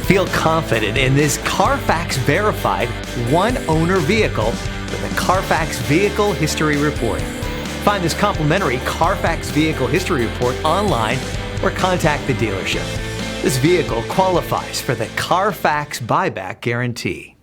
Feel confident in this Carfax verified one-owner vehicle with a Carfax Vehicle History Report. Find this complimentary Carfax Vehicle History Report online or contact the dealership. This vehicle qualifies for the Carfax Buyback Guarantee.